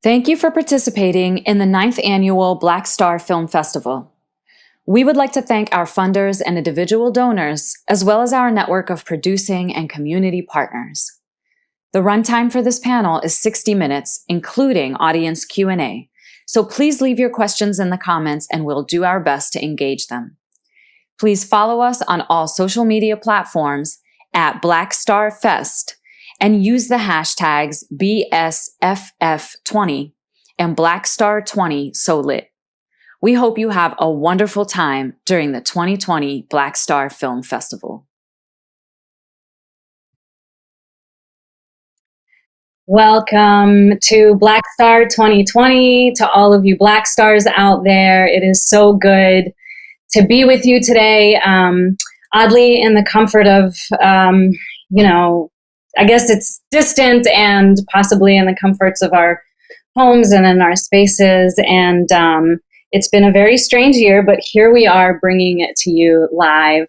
Thank you for participating in the 9th Annual Black Star Film Festival. We would like to thank our funders and individual donors, as well as our network of producing and community partners. The runtime for this panel is 60 minutes, including audience Q&A. So please leave your questions in the comments and we'll do our best to engage them. Please follow us on all social media platforms at Black Star Fest and use the hashtags BSFF20 and BlackStar20SoLit. We hope you have a wonderful time during the 2020 Black Star Film Festival. Welcome to Black Star 2020, to all of you Black Stars out there. It is so good to be with you today. Oddly, in the comfort of, I guess it's distant and possibly in the comforts of our homes and in our spaces. And it's been a very strange year, but here we are bringing it to you live.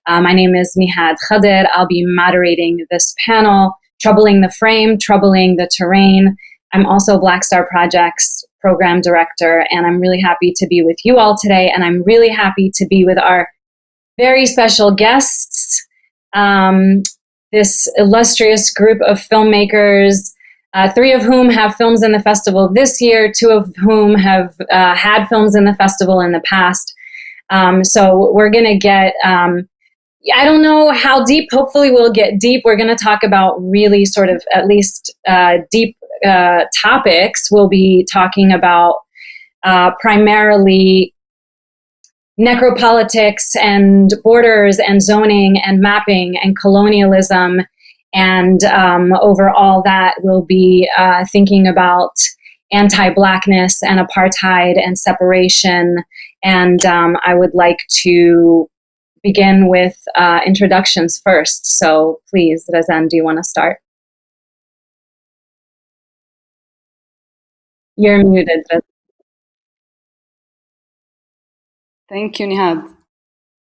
My name is Nehad Khader. I'll be moderating this panel, Troubling the Frame, Troubling the Terrain. I'm also Black Star Project's program director, and I'm really happy to be with you all today. And I'm really happy to be with our very special guests, this illustrious group of filmmakers, 3 of whom have films in the festival this year, 2 of whom have had films in the festival in the past. So we're going to get, I don't know how deep, hopefully we'll get deep. We're going to talk about really sort of at least deep topics. We'll be talking about primarily necropolitics and borders and zoning and mapping and colonialism. And overall that we'll be thinking about anti-Blackness and apartheid and separation. And I would like to begin with introductions first. So please, Razan, do you want to start? You're muted, Razan. Thank you, Nehad.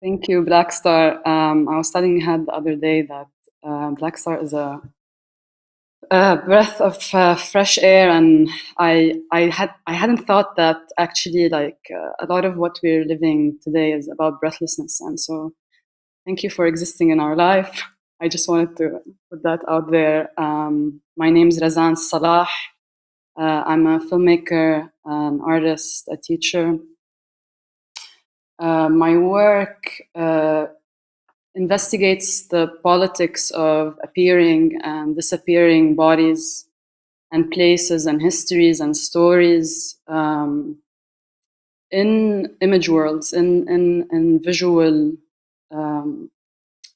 Thank you, Black Star. I was telling Nehad the other day that Black Star is a breath of fresh air, and I hadn't thought that actually a lot of what we're living today is about breathlessness. And so, thank you for existing in our life. I just wanted to put that out there. My name is Razan Salah. I'm a filmmaker, an artist, a teacher. My work investigates the politics of appearing and disappearing bodies and places and histories and stories in image worlds, in visual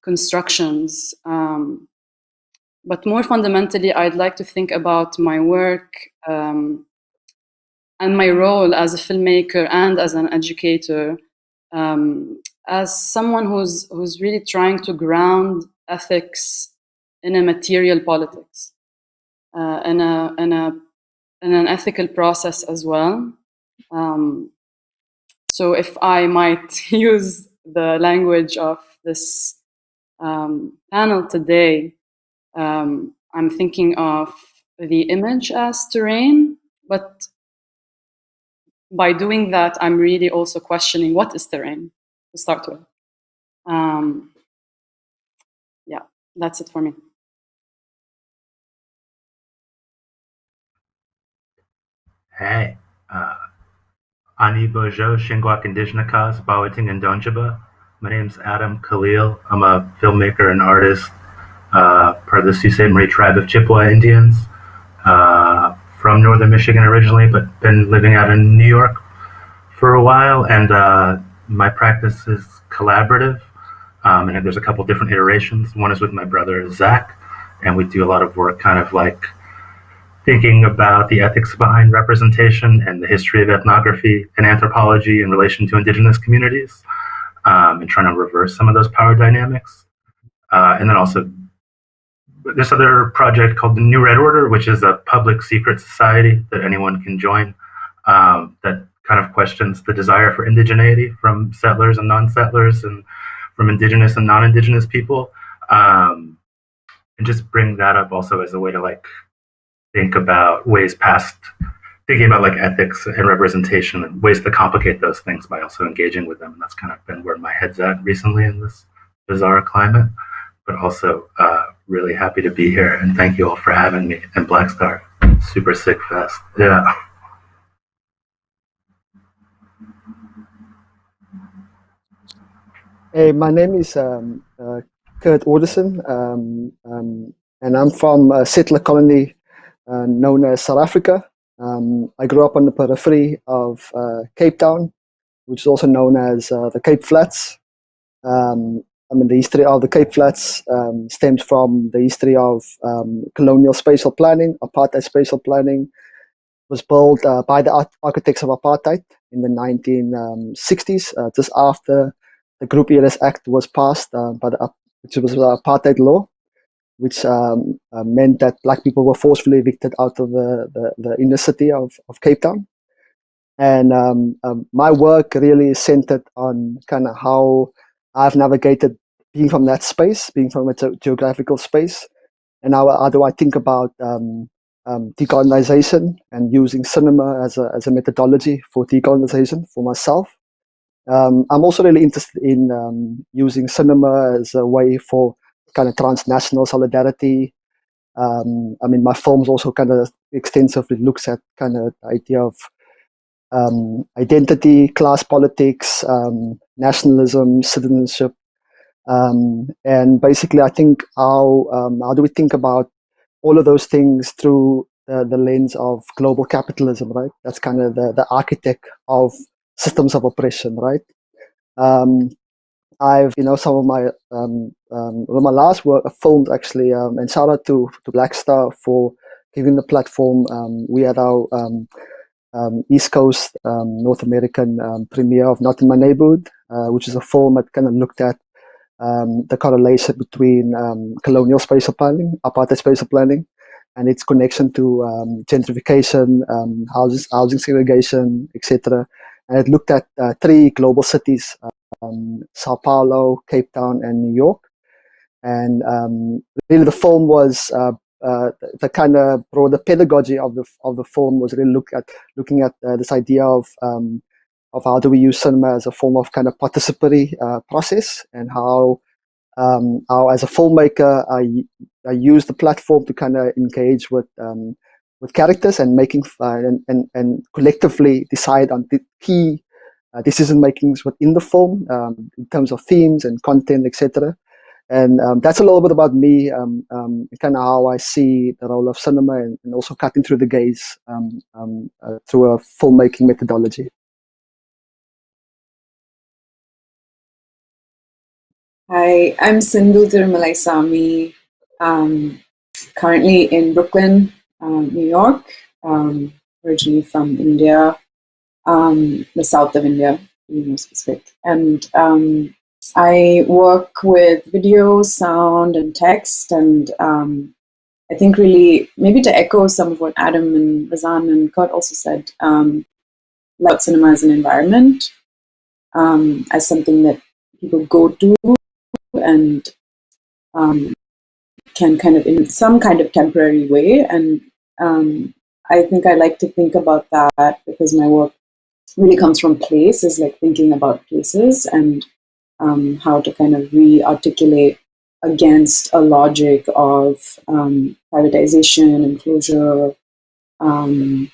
constructions. But more fundamentally, I'd like to think about my work and my role as a filmmaker and as an educator, as someone who's really trying to ground ethics in a material politics, in an ethical process as well. So if I might use the language of this panel today, I'm thinking of the image as terrain, but by doing that, I'm really also questioning what is terrain to start with. Yeah, that's it for me. Hey, Ani Bojo, Shingwak Indigenous, Bawating and Donjaba. My name's Adam Khalil. I'm a filmmaker and artist, part of the Sault Ste. Marie tribe of Chippewa Indians, from northern Michigan originally, but been living out in New York for a while. And my practice is collaborative, and there's a couple different iterations. One is with my brother, Zach, and we do a lot of work kind of like thinking about the ethics behind representation and the history of ethnography and anthropology in relation to indigenous communities, and trying to reverse some of those power dynamics. And then also this other project called the New Red Order, which is a public secret society that anyone can join, that kind of questions the desire for indigeneity from settlers and non-settlers and from indigenous and non-indigenous people, and just bring that up also as a way to like think about ways past thinking about like ethics and representation and ways to complicate those things by also engaging with them. And that's kind of been where my head's at recently in this bizarre climate. But also really happy to be here, and thank you all for having me. And Black Star, super sick fest. Yeah. Hey, my name is Kurt Orderson, and I'm from a settler colony known as South Africa. I grew up on the periphery of Cape Town, which is also known as the Cape Flats. The history of the Cape Flats stems from the history of colonial spatial planning, apartheid spatial planning. Was built by the architects of apartheid in the 1960s, just after the Group ELS Act was passed, which was apartheid law, which meant that Black people were forcefully evicted out of the inner city of Cape Town. And my work really is centered on kind of how I've navigated being from that space, being from a geographical space, and how do I think about decolonization and using cinema as a methodology for decolonization for myself. I'm also really interested in using cinema as a way for kind of transnational solidarity. My films also kind of extensively looks at kind of the idea of identity, class politics, nationalism, citizenship. And basically, I think how do we think about all of those things through the lens of global capitalism, right? That's kind of the architect of systems of oppression, right? I've, some of my last work, filmed actually, and shout out to Black Star for giving the platform. We had our East Coast North American premiere of Nottingham Neighborhood, which is a film that kind of looked at the correlation between colonial spatial planning, apartheid spatial planning, and its connection to gentrification, housing segregation, etc. And it looked at 3 global cities, Sao Paulo, Cape Town, and New York. And really the film was the kind of broader pedagogy of the film was really looking at this idea of how do we use cinema as a form of kind of participatory process, and how as a filmmaker I use the platform to kind of engage with characters and making and collectively decide on the key decision makings within the film in terms of themes and content, etc. And that's a little bit about me, kind of how I see the role of cinema, and also cutting through the gaze through a filmmaking methodology. Hi, I'm Sindhu Thirumalaisamy, currently in Brooklyn, New York, originally from India, the south of India, to be more specific. And I work with video, sound, and text, and I think really, maybe to echo some of what Adam and Razan and Kurt also said, about cinema as an environment, as something that people go to and can kind of in some kind of temporary way. And I think I like to think about that because my work really comes from place, is like thinking about places and how to kind of re-articulate against a logic of privatization and closure and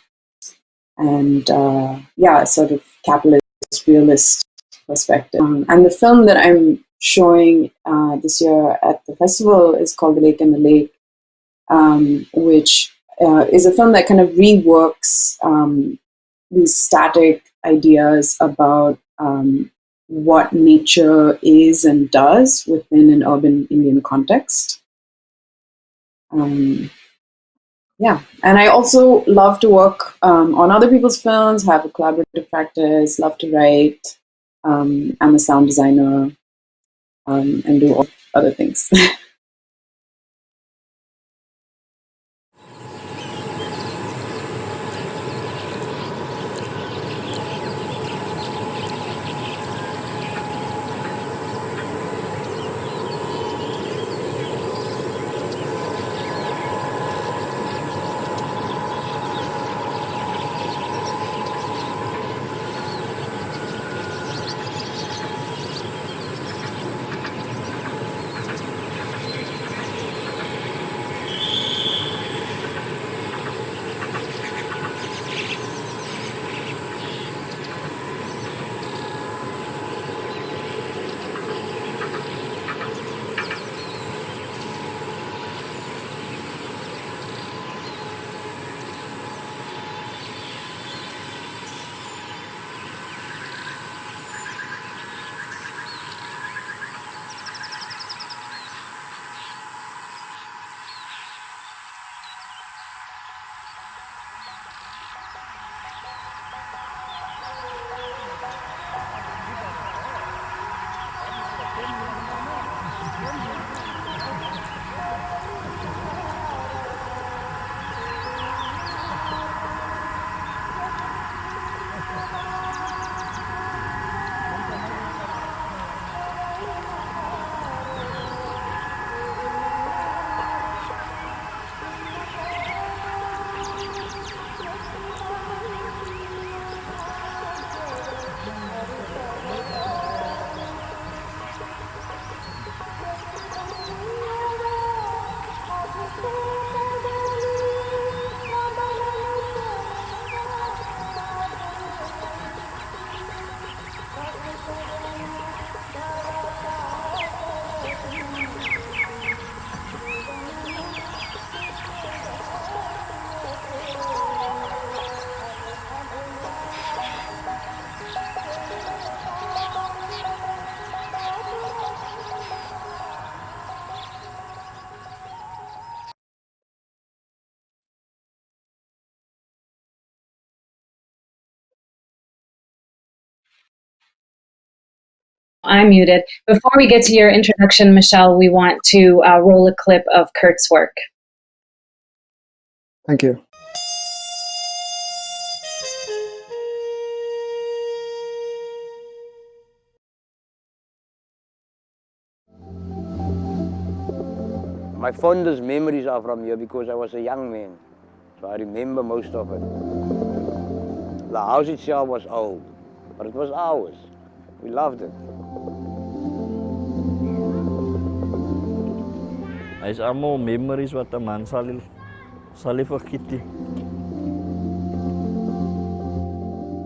sort of capitalist realist perspective. And the film that I'm showing this year at the festival is called The Lake and the Lake, which is a film that kind of reworks these static ideas about what nature is and does within an urban Indian context. And I also love to work on other people's films, have a collaborative practice, love to write. I'm a sound designer and do all other things. I'm muted. Before we get to your introduction, Michèle, we want to roll a clip of Kurt's work. Thank you. My fondest memories are from here because I was a young man, so I remember most of it. The house itself was old, but it was ours. We loved it. Is allemaal memories wat 'n man sal vergeet.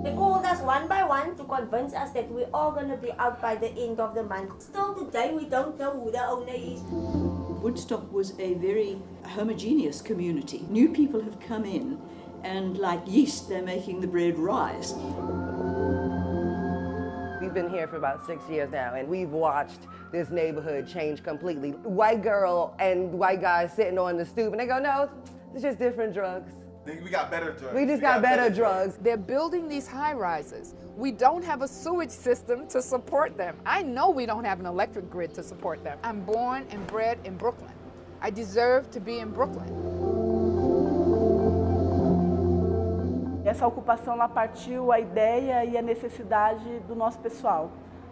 They called us one by one to convince us that we're all going to be out by the end of the month. Still today, we don't know who the owner is. Woodstock was a very homogeneous community. New people have come in, and like yeast, they're making the bread rise. We've been here for about 6 years now, and we've watched this neighborhood change completely. White girl and white guy sitting on the stoop, and they go, no, it's just different drugs. We got better drugs. We just got better drugs. They're building these high-rises. We don't have a sewage system to support them. I know we don't have an electric grid to support them. I'm born and bred in Brooklyn. I deserve to be in Brooklyn. Essa ocupação ela partiu a ideia e a necessidade do nosso pessoal.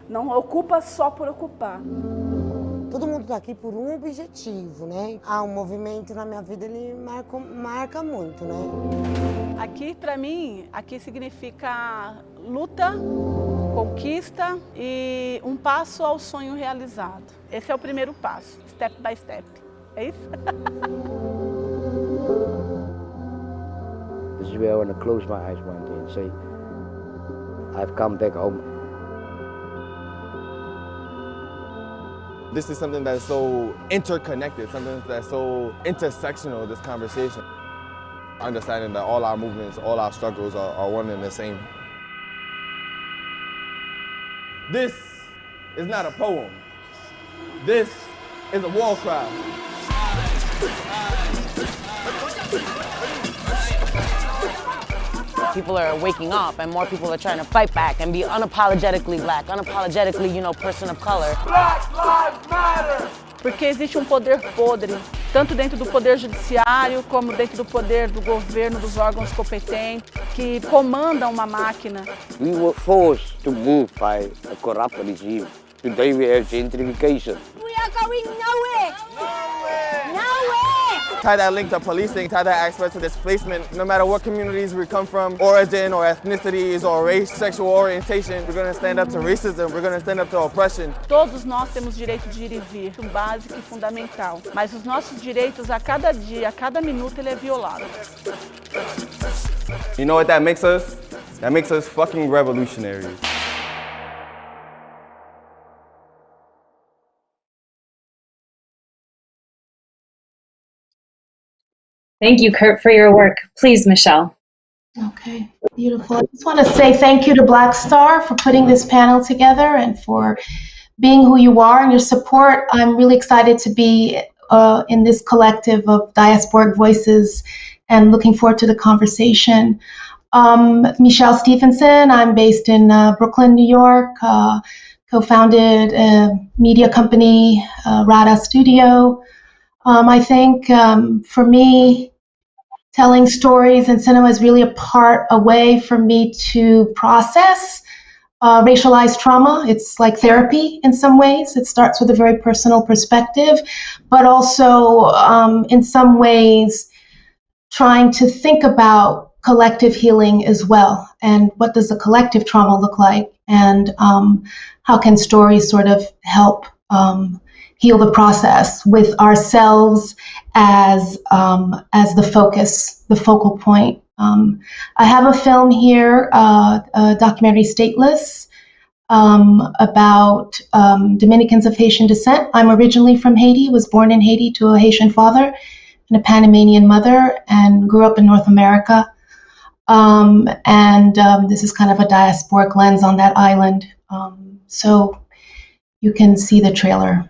Não ocupa só por ocupar. Todo mundo está aqui por um objetivo, né? O movimento na minha vida ele marca muito, né? Aqui, para mim, aqui significa luta, conquista e um passo ao sonho realizado. Esse é o primeiro passo, step by step. É isso? This is where I want to close my eyes one day and say, I've come back home. This is something that's so interconnected, something that's so intersectional, this conversation. Understanding that all our movements, all our struggles are one and the same. This is not a poem. This is a war cry. People are waking up, and more people are trying to fight back and be unapologetically black, unapologetically, person of color. Black Lives Matter! Porque existe um poder podre, tanto dentro do poder judiciário, como dentro do poder do governo, dos órgãos competentes, que comandam uma máquina. We were forced to move by a corrupt regime. Today we have gentrification. We are going nowhere. Nowhere. Tie that link to policing, tie that aspect to displacement. No matter what communities we come from, origin or ethnicities or race, sexual orientation, we're going to stand up to racism, we're going to stand up to oppression. Todos nós temos direito de ir e vir, básico e fundamental. Mas os nossos direitos a cada dia, a cada minuto, ele é violado. You know what that makes us? That makes us fucking revolutionaries. Thank you, Kurt, for your work. Please, Michèle. Okay, beautiful. I just want to say thank you to Black Star for putting this panel together and for being who you are and your support. I'm really excited to be in this collective of diasporic voices and looking forward to the conversation. Michèle Stephenson, I'm based in Brooklyn, New York, co-founded a media company, Rada Studio. I think for me, telling stories in cinema is really a way for me to process racialized trauma. It's like therapy in some ways. It starts with a very personal perspective, but also in some ways trying to think about collective healing as well. And what does a collective trauma look like? And how can stories sort of help heal the process with ourselves as the focus, the focal point. I have a film here, a documentary Stateless, about Dominicans of Haitian descent. I'm originally from Haiti, was born in Haiti to a Haitian father and a Panamanian mother, and grew up in North America. This is kind of a diasporic lens on that island. So you can see the trailer.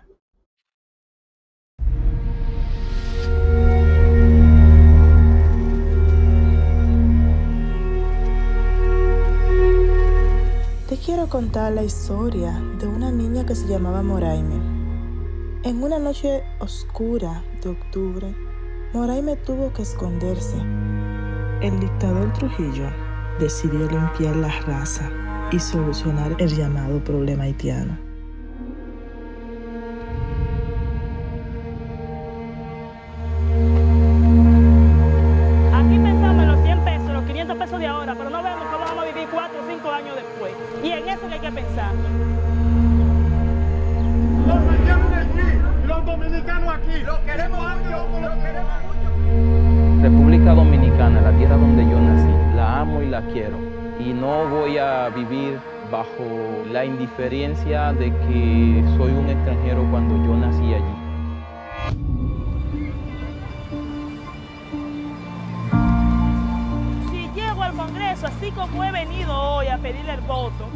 quiero contar la historia de una niña que se llamaba Moraime. En una noche oscura de octubre, Moraime tuvo que esconderse. El dictador Trujillo decidió limpiar la raza y solucionar el llamado problema haitiano. Aquí pensamos en los 100 pesos, los 500 pesos de ahora, pero no vemos cómo vamos a vivir 4 o 5 años después. Y en eso que hay que pensar. Los haitianos aquí, los dominicanos aquí, los queremos mucho, los queremos mucho. República Dominicana, la tierra donde yo nací, la amo y la quiero. Y no voy a vivir bajo la indiferencia de que soy un extranjero cuando yo nací allí. Si llego al Congreso, así como he venido hoy a pedirle el voto,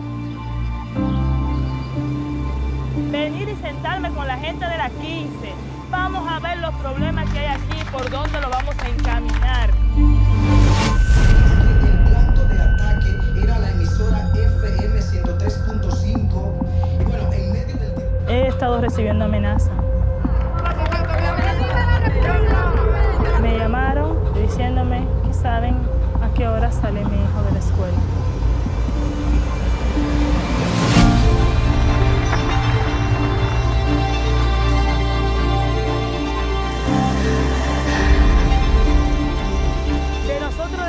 venir y sentarme con la gente de la 15, vamos a ver los problemas que hay aquí, por dónde lo vamos a encaminar. El punto de ataque era la emisora FM 103.5 y bueno, en medio del... He estado recibiendo amenazas. Me llamaron diciéndome que saben a qué hora sale mi hijo de la escuela.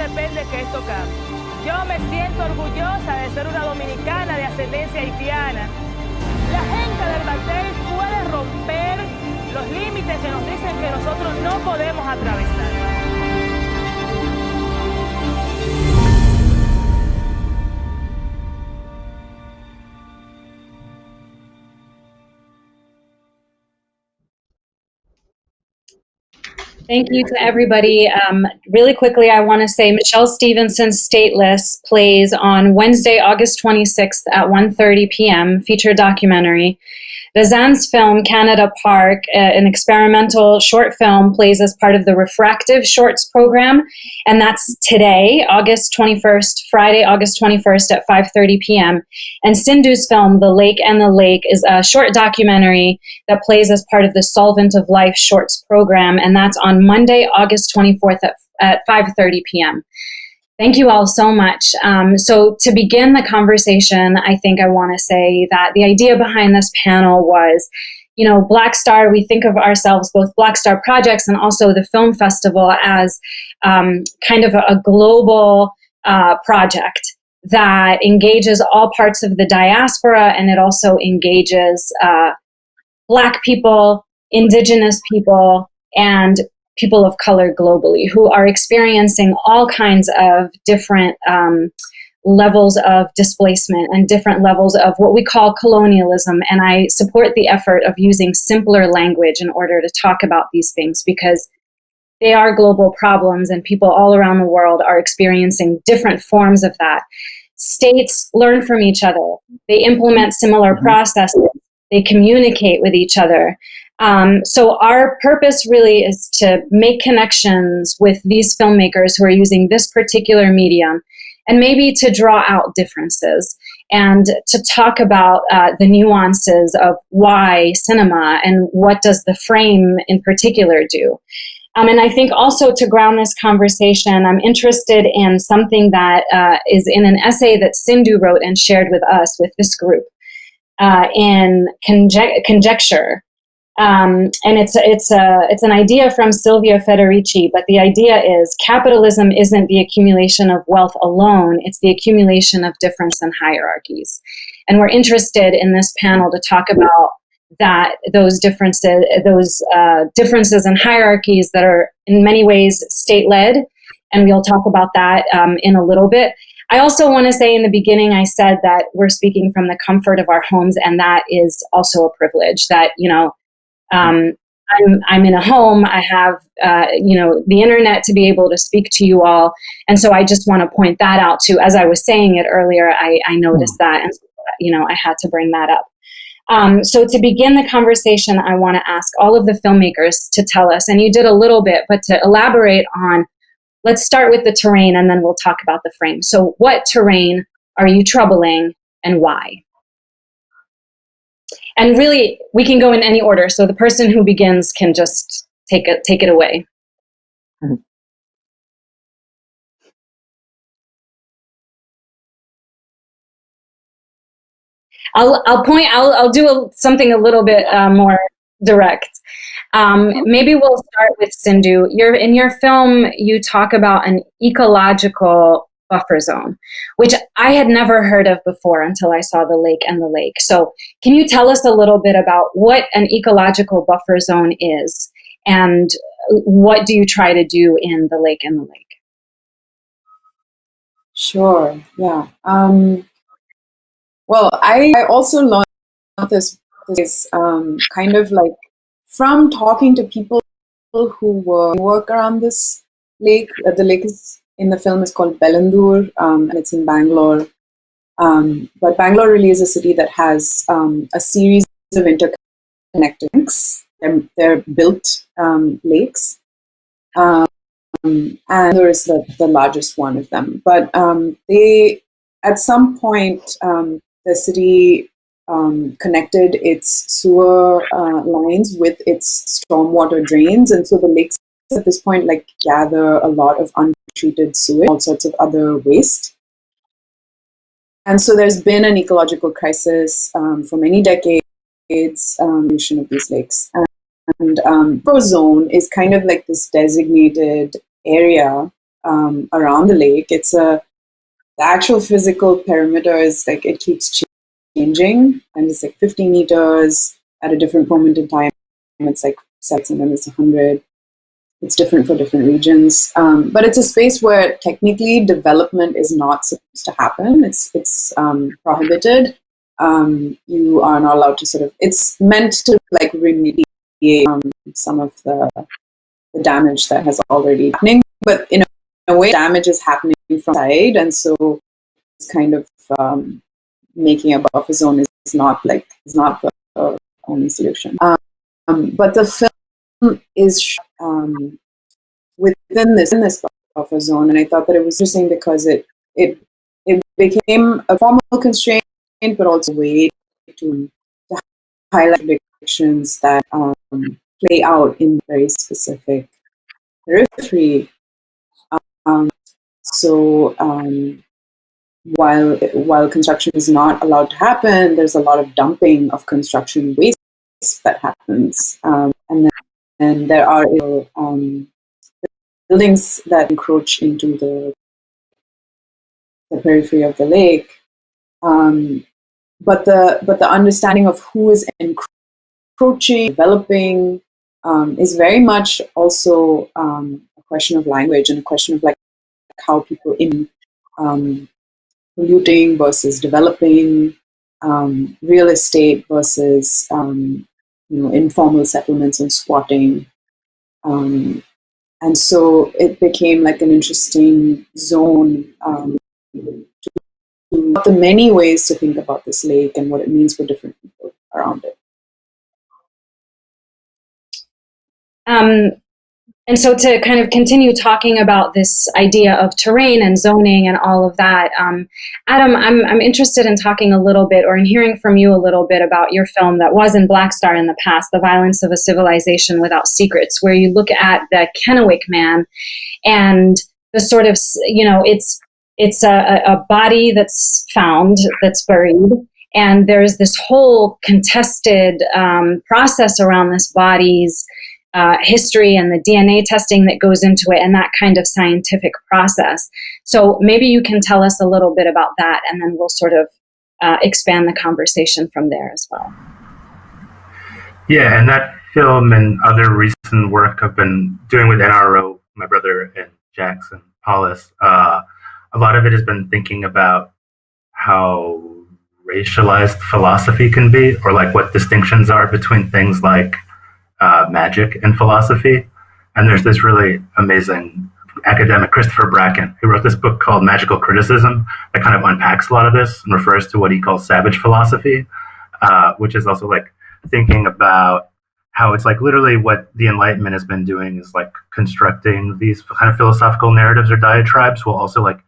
Depende que esto cambie. Yo me siento orgullosa de ser una dominicana de ascendencia haitiana. La gente del Batel puede romper los límites que nos dicen que nosotros no podemos atravesar. Thank you to everybody. Really quickly, I want to say Michèle Stephenson's Stateless plays on Wednesday, August 26th at 1:30 p.m., feature documentary. Razan's film, Canada Park, an experimental short film, plays as part of the Refractive Shorts program, and that's today, August 21st, Friday, August 21st at 5:30 p.m. And Sindhu's film, The Lake and the Lake, is a short documentary that plays as part of the Solvent of Life Shorts program, and that's on Monday, August 24th at 5:30 p.m. Thank you all so much. So to begin the conversation, I think I want to say that the idea behind this panel was, you know, Black Star, we think of ourselves, both Black Star Projects and also the film festival, as kind of a global project that engages all parts of the diaspora, and it also engages Black people, Indigenous people, and people of color globally who are experiencing all kinds of different levels of displacement and different levels of what we call colonialism. And I support the effort of using simpler language in order to talk about these things, because they are global problems and people all around the world are experiencing different forms of that. States learn from each other. They implement similar processes. They communicate with each other. So our purpose really is to make connections with these filmmakers who are using this particular medium, and maybe to draw out differences and to talk about the nuances of why cinema and what does the frame in particular do. And I think also to ground this conversation, I'm interested in something that is in an essay that Sindhu wrote and shared with us, with this group, in Conjecture. And it's an idea from Silvia Federici, but the idea is capitalism isn't the accumulation of wealth alone, it's the accumulation of difference and hierarchies. And we're interested in this panel to talk about those differences and hierarchies that are in many ways state-led, and we'll talk about that in a little bit. I also want to say in the beginning, I said that we're speaking from the comfort of our homes, and that is also a privilege. That, you know, I'm in a home. I have, the internet to be able to speak to you all. And so I just want to point that out too. As I was saying it earlier, I noticed that, and, I had to bring that up. So to begin the conversation, I want to ask all of the filmmakers to tell us, and you did a little bit, but to elaborate on, let's start with the terrain and then we'll talk about the frame. So what terrain are you troubling, and why? And really, we can go in any order. So the person who begins can just take it away. Mhm. I'll do something a little bit more direct. Maybe we'll start with Sindhu. In your film, you talk about an ecological buffer zone, which I had never heard of before until I saw the lake and the lake. So can you tell us a little bit about what an ecological buffer zone is, and what do you try to do in the lake and the lake? Sure, yeah. Well, I also learned this kind of like from talking to people who work around this lake. The lake is in the film is called Bellandur, and it's in Bangalore. But Bangalore really is a city that has a series of interconnected links. They're built lakes, and there is the largest one of them. But they, at some point, the city connected its sewer lines with its stormwater drains, and so the lakes at this point like gather a lot of untreated sewage, all sorts of other waste. And so there's been an ecological crisis for many decades, pollution of these lakes. And buffer zone is kind of like this designated area around the lake. The actual physical perimeter is like, it keeps changing, and it's like 50 meters at a different moment in time. It's like 6, and then it's 100. It's different for different regions, but it's a space where technically development is not supposed to happen. It's prohibited. You are not allowed to sort of. It's meant to like remediate some of the damage that has already happening, but in a way, damage is happening from side, and so it's kind of making a buffer zone is not the only solution. But the film is within this buffer zone, and I thought that it was interesting because it became a formal constraint, but also a way to highlight predictions that play out in very specific periphery. While construction is not allowed to happen, there's a lot of dumping of construction waste that happens, and then there are buildings that encroach into the periphery of the lake. But the understanding of who is encroaching, developing, is very much also a question of language and a question of like how people in polluting versus developing, real estate versus informal settlements and squatting. And so it became like an interesting zone to the many ways to think about this lake and what it means for different people around it. And so to kind of continue talking about this idea of terrain and zoning and all of that, Adam, I'm interested in talking a little bit, or in hearing from you a little bit about your film that was in Black Star in the past, The Violence of a Civilization Without Secrets, where you look at the Kennewick man and the sort of, it's a body that's found, that's buried, and there's this whole contested process around this body's history and the DNA testing that goes into it and that kind of scientific process. So maybe you can tell us a little bit about that, and then we'll sort of expand the conversation from there as well. Yeah, and that film and other recent work I've been doing with NRO, my brother and Jackson Paulus, a lot of it has been thinking about how racialized philosophy can be, or like what distinctions are between things like magic and philosophy. And there's this really amazing academic, Christopher Bracken, who wrote this book called Magical Criticism that kind of unpacks a lot of this and refers to what he calls savage philosophy, which is also like thinking about how it's like literally what the Enlightenment has been doing is like constructing these kind of philosophical narratives or diatribes while also like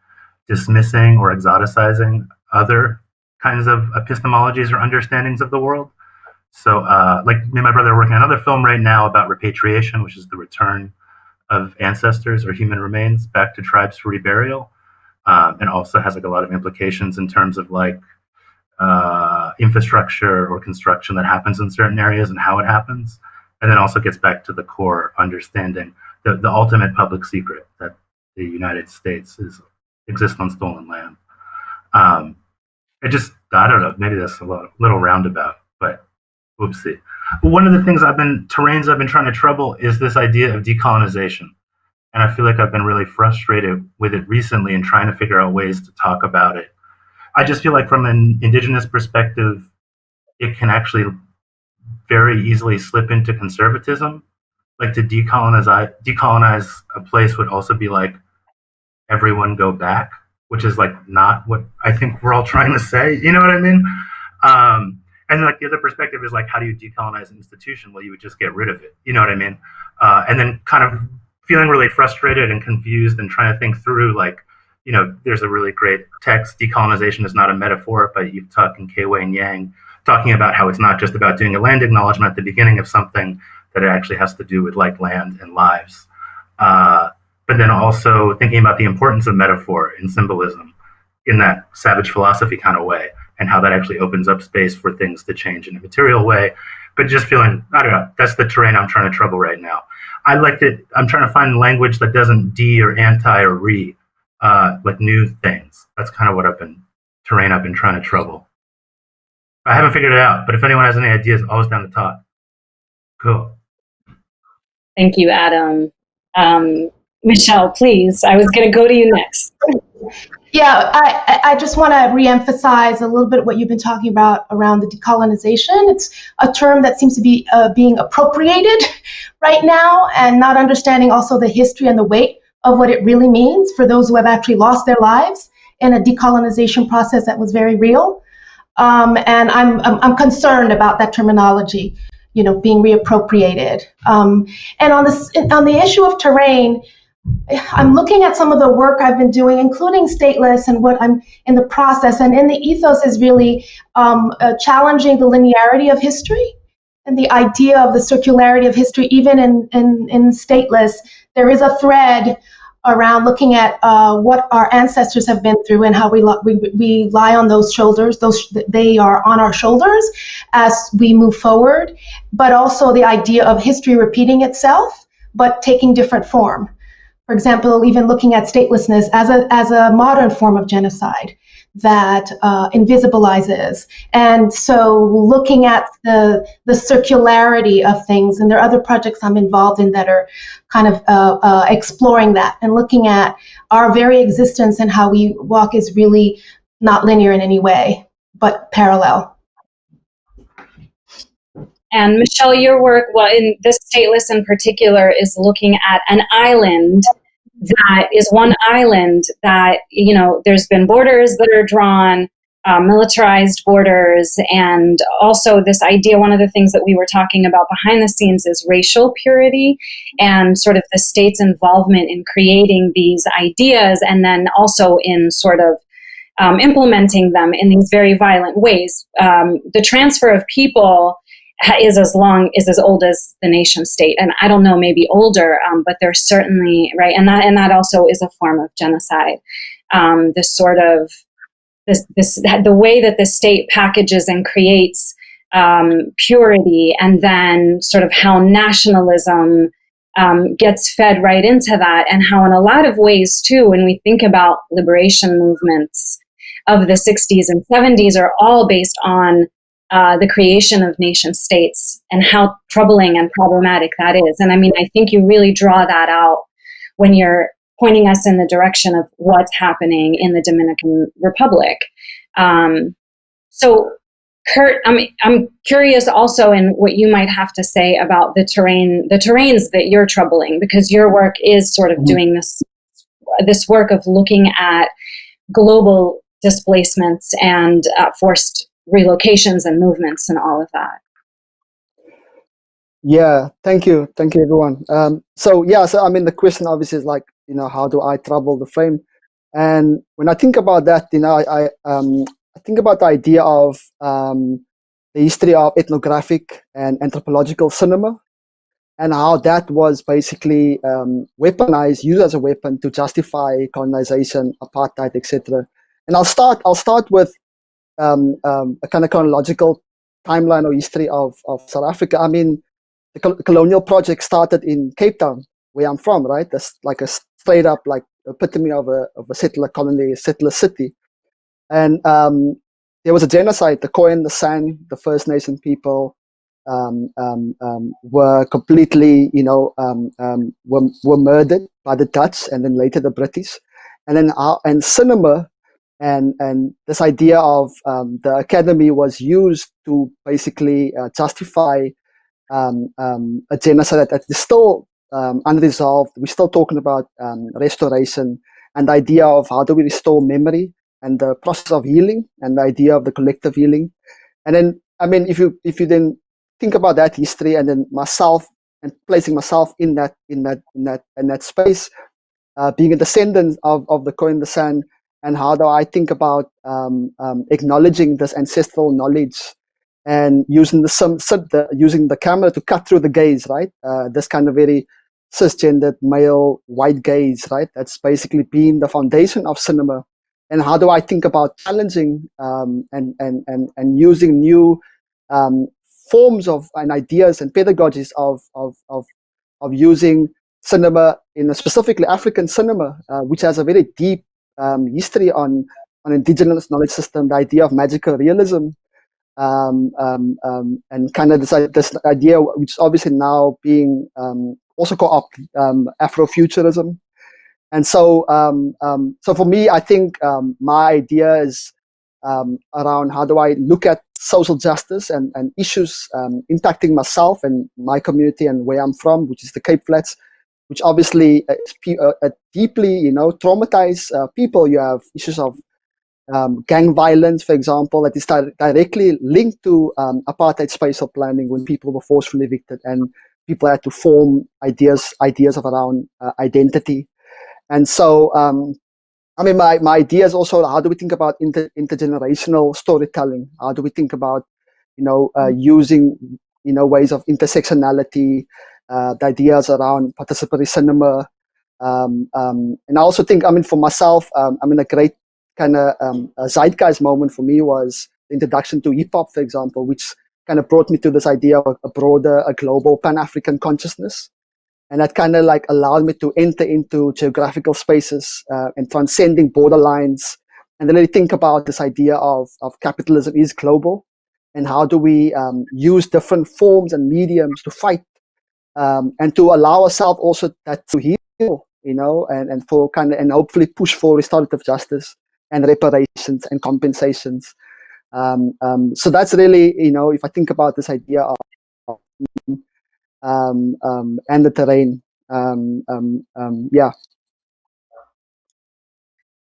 dismissing or exoticizing other kinds of epistemologies or understandings of the world. So, like me and my brother are working on another film right now about repatriation, which is the return of ancestors or human remains back to tribes for reburial, and also has like a lot of implications in terms of like infrastructure or construction that happens in certain areas and how it happens, and then also gets back to the core understanding, the ultimate public secret that the United States exists on stolen land. It just, I don't know, maybe that's a little roundabout, but whoopsie. One of the things terrains I've been trying to trouble is this idea of decolonization. And I feel like I've been really frustrated with it recently and trying to figure out ways to talk about it. I just feel like from an indigenous perspective, it can actually very easily slip into conservatism. Like to decolonize a place would also be like, everyone go back, which is like not what I think we're all trying to say. You know what I mean? And like the other perspective is like, how do you decolonize an institution? Well, you would just get rid of it. You know what I mean? And then kind of feeling really frustrated and confused and trying to think through like, you know, there's a really great text, Decolonization is Not a Metaphor, by Eve Tuck and Kei-Wei Yang, talking about how it's not just about doing a land acknowledgement at the beginning of something, that it actually has to do with like land and lives. But then also thinking about the importance of metaphor and symbolism in that savage philosophy kind of way, and how that actually opens up space for things to change in a material way. But just feeling, I don't know, that's the terrain I'm trying to trouble right now. I'm trying to find language that doesn't de or anti or re, like new things. That's kind of what I've been trying to trouble. I haven't figured it out, but if anyone has any ideas, always down to talk. Cool. Thank you, Adam. Michèle, please. I was going to go to you next. Yeah, I just want to reemphasize a little bit what you've been talking about around the decolonization. It's a term that seems to be being appropriated right now, and not understanding also the history and the weight of what it really means for those who have actually lost their lives in a decolonization process that was very real. And I'm concerned about that terminology, you know, being reappropriated. And on the issue of terrain, I'm looking at some of the work I've been doing, including stateless, and what I'm in the process. And in the ethos is really challenging the linearity of history and the idea of the circularity of history. Even in stateless, there is a thread around looking at what our ancestors have been through and how we lie on those shoulders. They are on our shoulders as we move forward, but also the idea of history repeating itself, but taking different form. For example, even looking at statelessness as a modern form of genocide that invisibilizes. And so looking at the circularity of things, and there are other projects I'm involved in that are kind of exploring that and looking at our very existence and how we walk is really not linear in any way, but parallel. And Michèle, your work, well, in this stateless in particular, is looking at an island that is one island that, you know, there's been borders that are drawn, militarized borders, and also this idea, one of the things that we were talking about behind the scenes is racial purity and sort of the state's involvement in creating these ideas, and then also in sort of implementing them in these very violent ways. The transfer of people is as old as the nation state, and I don't know, maybe older, but they're certainly right, and that also is a form of genocide. This sort of the way that the state packages and creates purity, and then sort of how nationalism gets fed right into that, and how in a lot of ways too, when we think about liberation movements of the 60s and 70s, are all based on the creation of nation states and how troubling and problematic that is. And I mean, I think you really draw that out when you're pointing us in the direction of what's happening in the Dominican Republic. So, Kurt, I'm curious also in what you might have to say about the terrains that you're troubling, because your work is sort of doing this work of looking at global displacements and forced relocations and movements and all of that. Yeah, thank you everyone. So I mean, the question obviously is like, you know, how do I trouble the frame? And when I think about that, you know, I I think about the idea of the history of ethnographic and anthropological cinema, and how that was basically weaponized, used as a weapon to justify colonization, apartheid, etc. And I'll start with a kind of chronological timeline or history of South Africa. I mean, the colonial project started in Cape Town, where I'm from, right? That's like a straight up like epitome of a settler colony, a settler city. And there was a genocide. The Khoi and the San, the First Nation people, were completely, were murdered by the Dutch and then later the British. And then and cinema and this idea of the academy was used to basically justify a genocide that is still unresolved. We're still talking about restoration and the idea of how do we restore memory and the process of healing and the idea of the collective healing. And then, I mean, if you then think about that history and then myself and placing myself in that space, being a descendant of the Khoi and the San, and how do I think about acknowledging this ancestral knowledge and using using the camera to cut through the gaze, right? This kind of very cisgendered male white gaze, right? That's basically been the foundation of cinema. And how do I think about challenging and using new forms of and ideas and pedagogies of using cinema in a specifically African cinema, which has a very deep history on indigenous knowledge system, the idea of magical realism, and kind of this idea, which is obviously now being also co-opted, Afrofuturism. And so, so for me, I think my idea is around how do I look at social justice and issues impacting myself and my community and where I'm from, which is the Cape Flats, which obviously deeply, traumatize people. You have issues of gang violence, for example, that is directly linked to apartheid spatial planning when people were forcefully evicted and people had to form ideas of around identity. And so, I mean, my idea is also how do we think about intergenerational storytelling? How do we think about, using, ways of intersectionality, the ideas around participatory cinema. And I also think, I mean, for myself, I mean, a great kind of zeitgeist moment for me was the introduction to hip hop, for example, which kind of brought me to this idea of a broader, a global Pan-African consciousness. And that kind of like allowed me to enter into geographical spaces and transcending borderlines and then really think about this idea of capitalism is global and how do we use different forms and mediums to fight and to allow ourselves also that to heal, and for kind of, and hopefully push for restorative justice and reparations and compensations. So that's really, if I think about this idea of and the terrain. Yeah.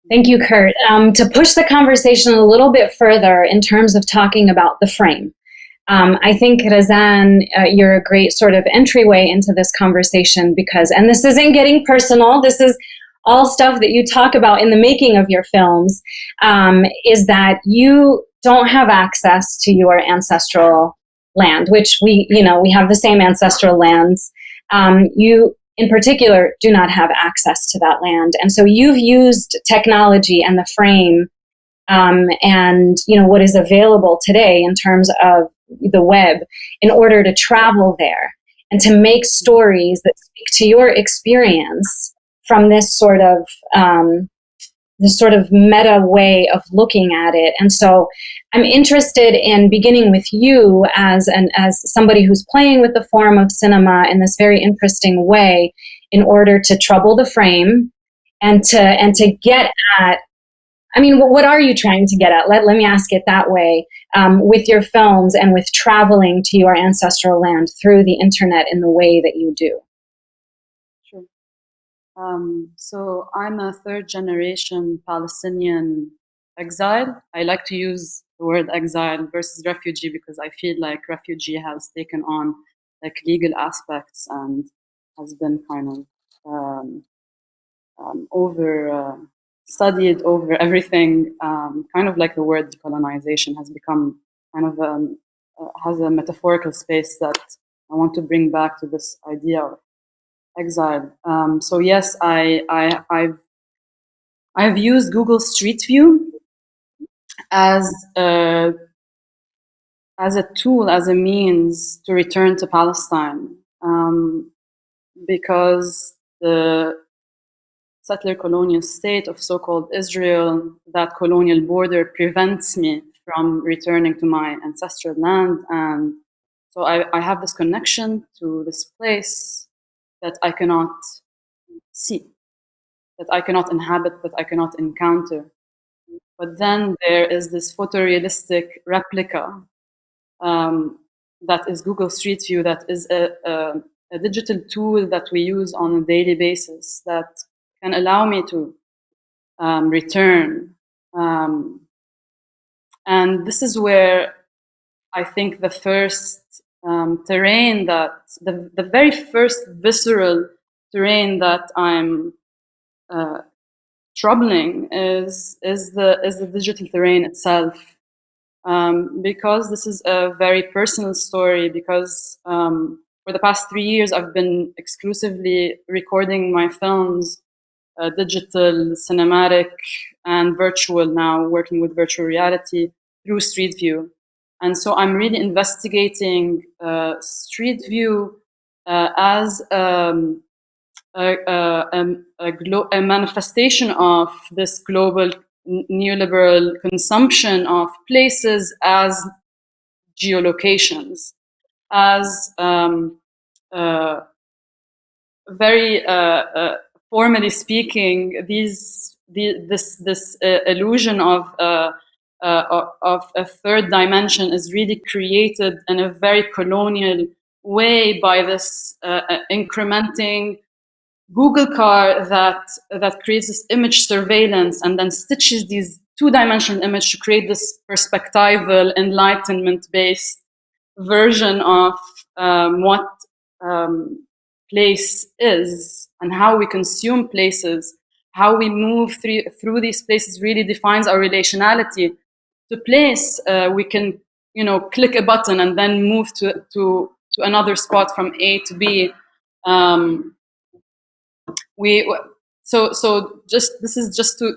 Thank you, Kurt. To push the conversation a little bit further in terms of talking about the frame, I think, Razan, you're a great sort of entryway into this conversation because, and this isn't getting personal, this is all stuff that you talk about in the making of your films, is that you don't have access to your ancestral land, which we have the same ancestral lands. You, in particular, do not have access to that land. And so you've used technology and the frame and what is available today in terms of the web in order to travel there and to make stories that speak to your experience from this sort of meta way of looking at it. And so I'm interested in beginning with you as somebody who's playing with the form of cinema in this very interesting way in order to trouble the frame and to get at, I mean, what are you trying to get at? Let me ask it that way, with your films and with traveling to your ancestral land through the internet in the way that you do. Sure. So I'm a third generation Palestinian exile. I like to use the word exile versus refugee because I feel like refugee has taken on like legal aspects and has been kind of over studied over everything, kind of like the word decolonization has become kind of has a metaphorical space that I want to bring back to this idea of exile. So yes, I've used Google Street View as a tool, as a means to return to Palestine, because the settler colonial state of so-called Israel, that colonial border prevents me from returning to my ancestral land. And so I have this connection to this place that I cannot see, that I cannot inhabit, that I cannot encounter. But then there is this photorealistic replica that is Google Street View, that is a digital tool that we use on a daily basis that can allow me to return. And this is where I think the first terrain that, the very first visceral terrain that I'm troubling is the digital terrain itself. Because this is a very personal story, because for the past 3 years I've been exclusively recording my films, digital, cinematic, and virtual now, working with virtual reality through Street View. And so I'm really investigating Street View as a manifestation of this global neoliberal consumption of places as geolocations, as very formally speaking, this illusion of a third dimension is really created in a very colonial way by this incrementing Google car that creates this image surveillance and then stitches these two-dimensional image to create this perspectival, enlightenment-based version of what place is and how we consume places, how we move through these places really defines our relationality to place. We can, click a button and then move to another spot from A to B. This is just to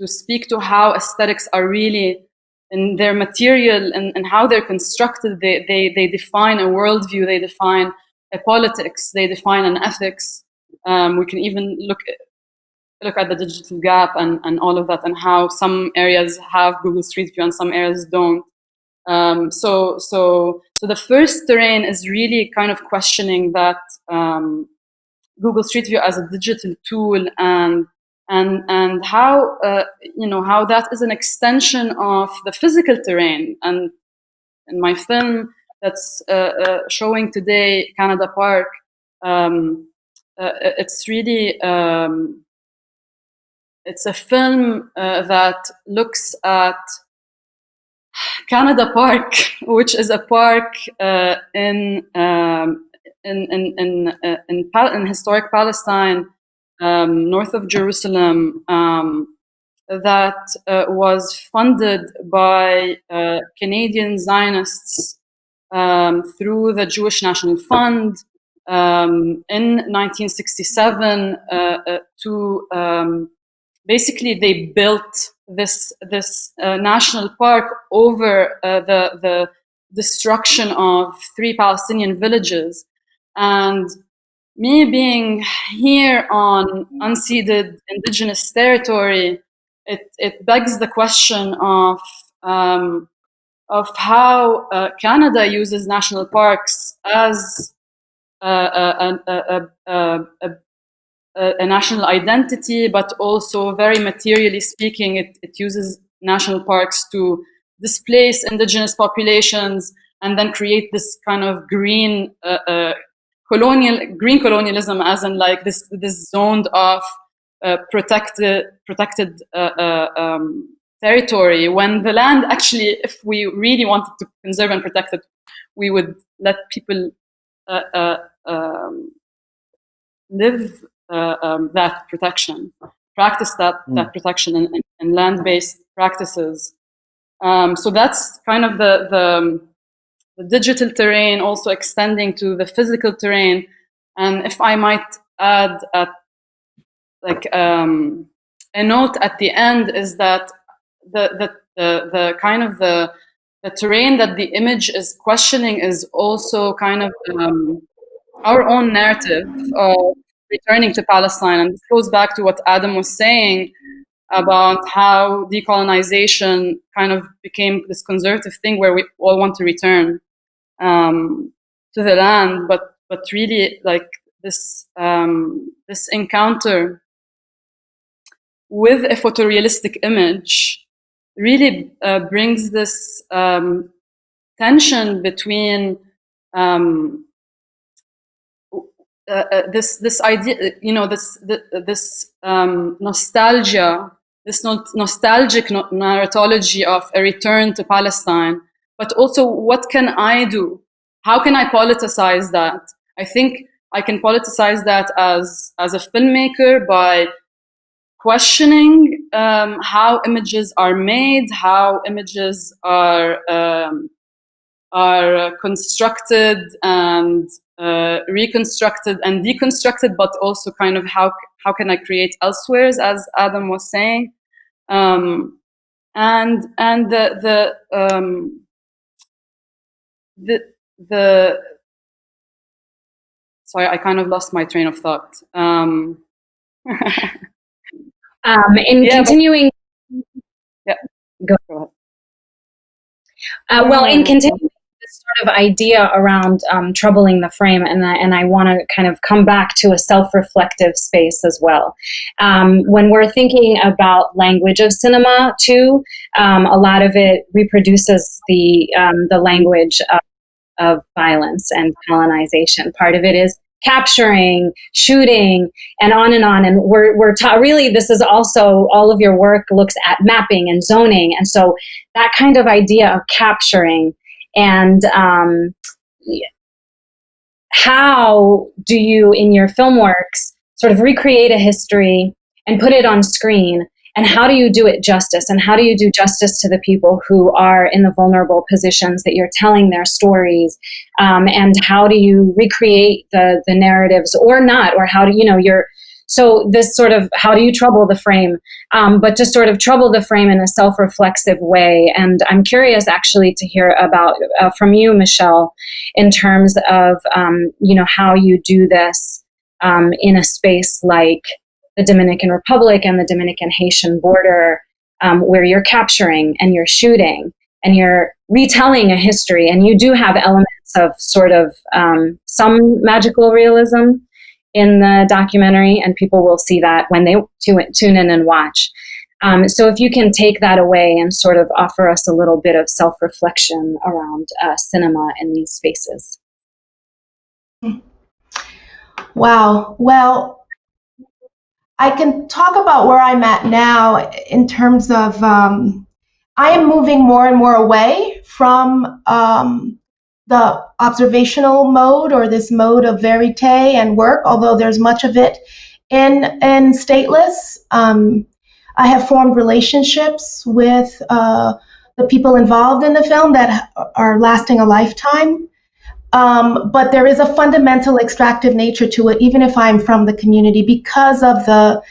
speak to how aesthetics are really in their material and how they're constructed. They define a worldview, they define a politics, they define an ethics. We can even look at the digital gap and all of that, and how some areas have Google Street View and some areas don't. So the first terrain is really kind of questioning that Google Street View as a digital tool, and how how that is an extension of the physical terrain. And in my film that's showing today, Canada Park, it's really it's a film that looks at Canada Park, which is a park in historic Palestine, north of Jerusalem, that was funded by Canadian Zionists through the Jewish National Fund in 1967 to basically they built this national park over the destruction of 3 Palestinian villages. And me being here on unceded indigenous territory, it begs the question of how Canada uses national parks as a national identity, but also very materially speaking, it uses national parks to displace indigenous populations and then create this kind of green colonialism, as in like this zoned off protected territory, when the land actually, if we really wanted to conserve and protect it, we would let people live that protection. practice that protection and land-based practices. So that's kind of the digital terrain also extending to the physical terrain. And if I might add a note at the end is that the kind of the terrain that the image is questioning is also kind of our own narrative of returning to Palestine. And this goes back to what Adam was saying about how decolonization kind of became this conservative thing where we all want to return to the land, but really like this this encounter with a photorealistic image really brings this tension between this idea, you know, this nostalgia, this nostalgic narratology of a return to Palestine, but also what can I do? How can I politicize that? I think I can politicize that as a filmmaker by questioning how images are made, how images are constructed and reconstructed and deconstructed, but also kind of how can I create elsewheres, as Adam was saying, and the sorry, I kind of lost my train of thought. Continuing. Go ahead. Well, in continuing this sort of idea around troubling the frame, and I want to kind of come back to a self-reflective space as well. When we're thinking about language of cinema too, a lot of it reproduces the language of violence and colonization. Part of it is capturing, shooting, and on and on. And we're really, this is also, all of your work looks at mapping and zoning. And so that kind of idea of capturing and how do you, in your film works, sort of recreate a history and put it on screen? And how do you do it justice? And how do you do justice to the people who are in the vulnerable positions that you're telling their stories? And how do you recreate the narratives or not? Or how do so this sort of, how do you trouble the frame? But to sort of trouble the frame in a self-reflexive way. And I'm curious actually to hear about from you, Michèle, in terms of, how you do this in a space like the Dominican Republic and the Dominican-Haitian border, where you're capturing and you're shooting and you're retelling a history, and you do have elements of sort of some magical realism in the documentary, and people will see that when they tune in and watch. So if you can take that away and sort of offer us a little bit of self-reflection around cinema in these spaces. Wow. Well, I can talk about where I'm at now in terms of I am moving more and more away from the observational mode, or this mode of verite and work, although there's much of it in Stateless. I have formed relationships with the people involved in the film that are lasting a lifetime. But there is a fundamental extractive nature to it, even if I'm from the community, because of the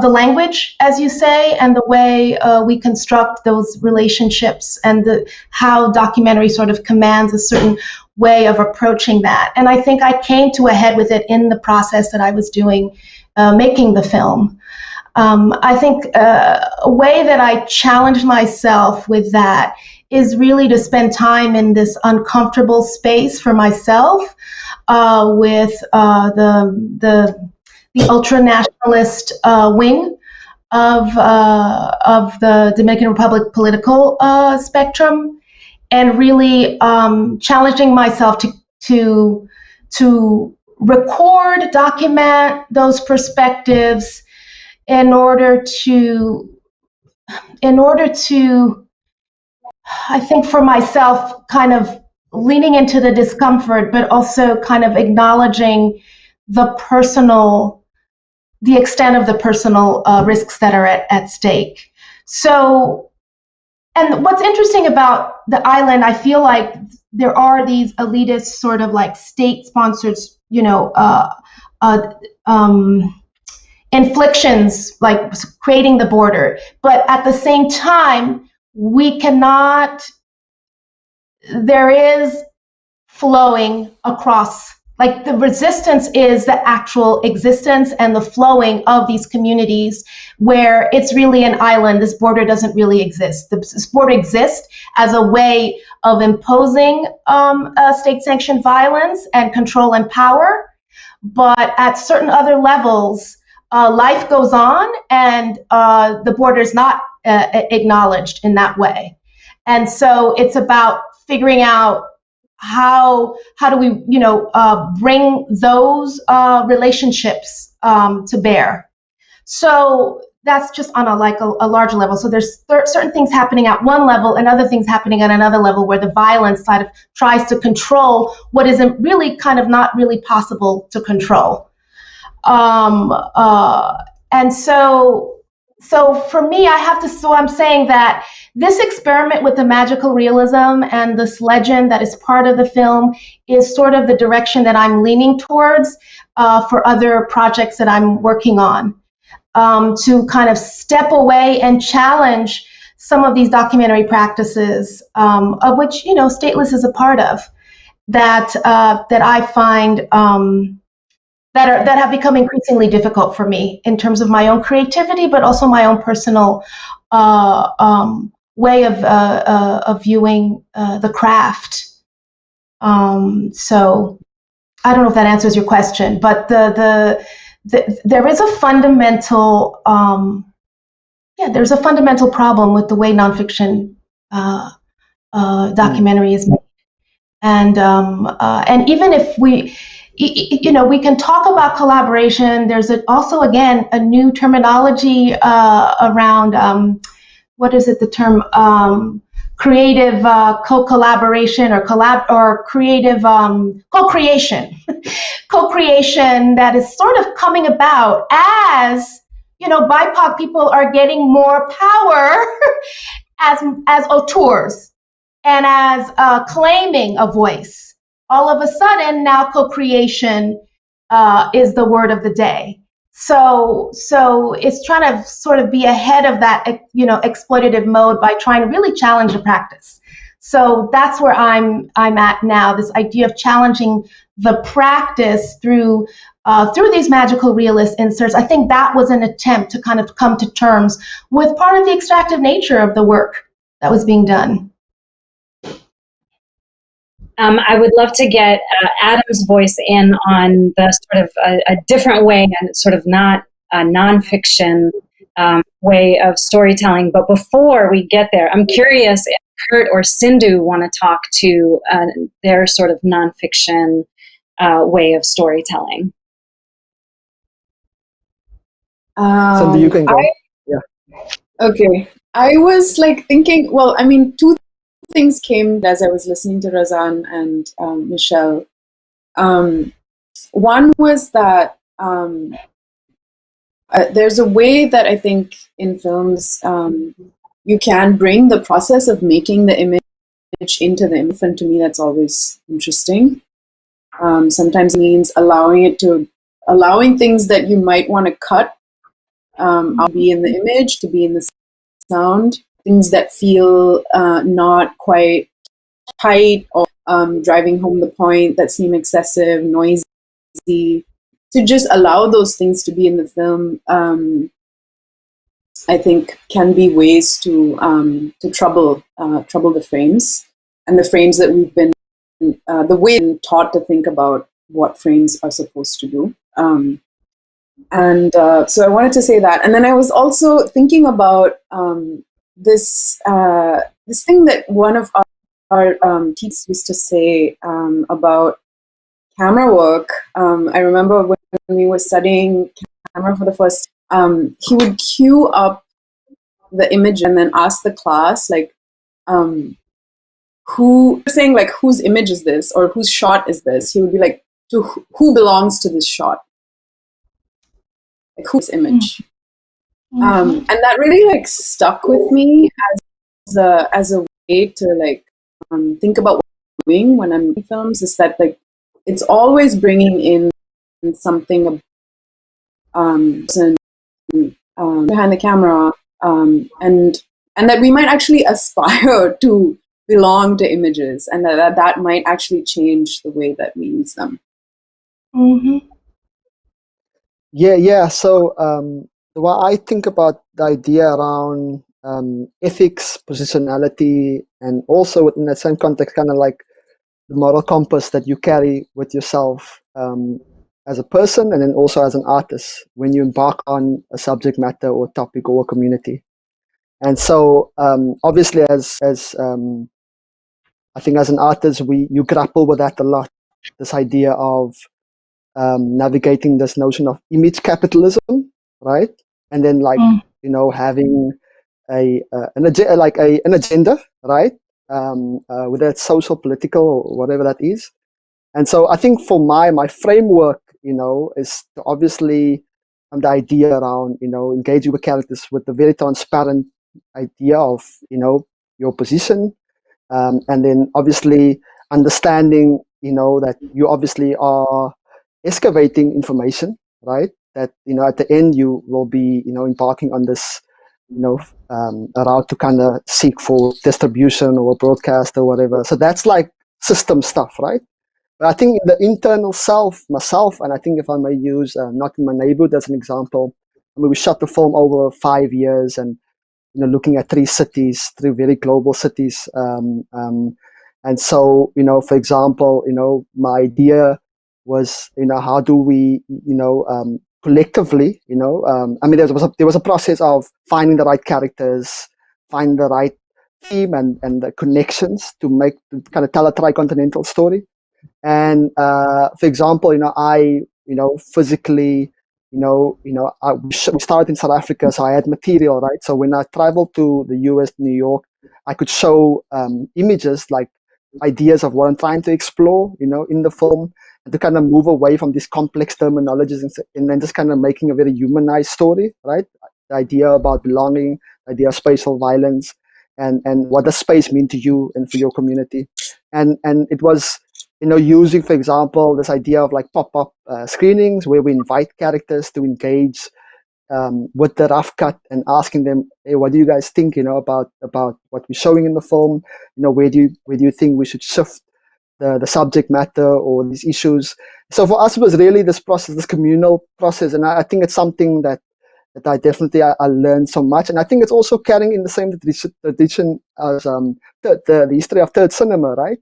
language, as you say, and the way we construct those relationships, and how documentary sort of commands a certain way of approaching that. And I think I came to a head with it in the process that I was doing, making the film. I think a way that I challenged myself with that is really to spend time in this uncomfortable space for myself with the ultra-nationalist wing of the Dominican Republic political spectrum, and really challenging myself to record, document those perspectives in order to I think for myself, kind of leaning into the discomfort, but also kind of acknowledging the personal the extent of the personal risks that are at stake. So, and what's interesting about the island, I feel like there are these elitist sort of like state-sponsored, inflictions, like creating the border. But at the same time, there is flowing across, like the resistance is the actual existence and the flowing of these communities where it's really an island. This border doesn't really exist. This border exists as a way of imposing state-sanctioned violence and control and power. But at certain other levels, life goes on and the border is not acknowledged in that way. And so it's about figuring out how do we, bring those relationships to bear. So that's just on a larger level. So there's certain things happening at one level and other things happening at another level where the violence side of tries to control what isn't really kind of not really possible to control. And so for me, I'm saying that this experiment with the magical realism and this legend that is part of the film is sort of the direction that I'm leaning towards for other projects that I'm working on, to kind of step away and challenge some of these documentary practices, of which, Stateless is a part of, that I find that have become increasingly difficult for me in terms of my own creativity, but also my own personal way of viewing the craft. So I don't know if that answers your question, but there is a fundamental there's a fundamental problem with the way nonfiction documentary is made, and even if we can talk about collaboration. There's also, again, a new terminology around, what is it, the term creative co-collaboration or creative co-creation. Co-creation that is sort of coming about as, BIPOC people are getting more power as auteurs and as claiming a voice. All of a sudden, now co-creation is the word of the day. So it's trying to sort of be ahead of that, exploitative mode by trying to really challenge the practice. So that's where I'm at now. This idea of challenging the practice through these magical realist inserts. I think that was an attempt to kind of come to terms with part of the extractive nature of the work that was being done. I would love to get Adam's voice in on the sort of a different way and sort of not a nonfiction way of storytelling. But before we get there, I'm curious if Kurt or Sindhu want to talk to their sort of nonfiction way of storytelling. Sindhu, you can go. Okay. I was thinking, two things came as I was listening to Razan and Michèle. One was that there's a way that I think in films you can bring the process of making the image into the image, and to me that's always interesting. Sometimes it means allowing things that you might want to cut out be in the image, to be in the sound. Things that feel not quite tight or driving home the point, that seem excessive, noisy, to just allow those things to be in the film, I think can be ways to trouble the frames, and the frames that we've been, the way we've been taught to think about what frames are supposed to do. So I wanted to say that. And then I was also thinking about this thing that one of our teachers used to say about camera work. I remember when we were studying camera for the first he would cue up the image and then ask the class whose image is this, or whose shot is this. He would be like, who belongs to this shot? like who's image? And that really like stuck with me as a way to like think about what I'm doing when I'm making films, is that like it's always bringing in something behind the camera, and that we might actually aspire to belong to images, and that might actually change the way that we use them. Yeah. So what I think about the idea around ethics, positionality, and also within that same context, kind of like the moral compass that you carry with yourself as a person, and then also as an artist when you embark on a subject matter or topic or a community. And so obviously as I think as an artist, you grapple with that a lot, this idea of navigating this notion of image capitalism, right? And then like having an agenda, right? Whether it's social, political, or whatever that is. And so I think for my framework, is to obviously the idea around engaging with characters with a very transparent idea of your position, and then obviously understanding that you obviously are excavating information, right? That at the end you will be embarking on this a route to kind of seek for distribution or broadcast or whatever. So that's like system stuff, right? But I think the internal self, myself, and I think if I may use Nottingham Neighborhood as an example, I mean, we shot the film over 5 years and looking at 3 cities, 3 very global cities. And so, for example, my idea was, how do we, collectively, I mean, there was a process of finding the right characters, finding the right theme and the connections to kind of tell a tricontinental story. And for example, I physically, we started in South Africa, so I had material, right? So when I traveled to the US, New York, I could show images, like ideas of what I'm trying to explore, in the film, and to kind of move away from these complex terminologies and then just kind of making a very humanized story, right? The idea about belonging, the idea of spatial violence, and what does space mean to you and for your community. And it was, using, for example, this idea of like pop-up screenings where we invite characters to engage with the rough cut and asking them, hey, what do you guys think, about what we're showing in the film? Where do you think we should shift the subject matter or these issues? So for us, it was really this process, this communal process, and I think it's something that I definitely I learned so much, and I think it's also carrying in the same tradition as the history of third cinema, right?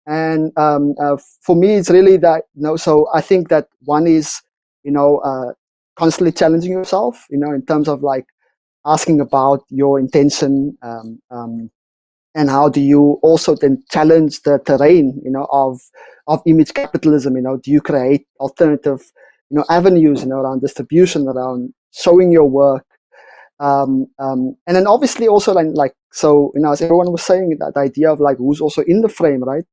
And for me, it's really that, so I think that one is, constantly challenging yourself, in terms of like asking about your intention, and how do you also then challenge the terrain, of image capitalism. Do you create alternative, avenues, around distribution, around showing your work, and then obviously also like so, as everyone was saying, that idea of like who's also in the frame, right?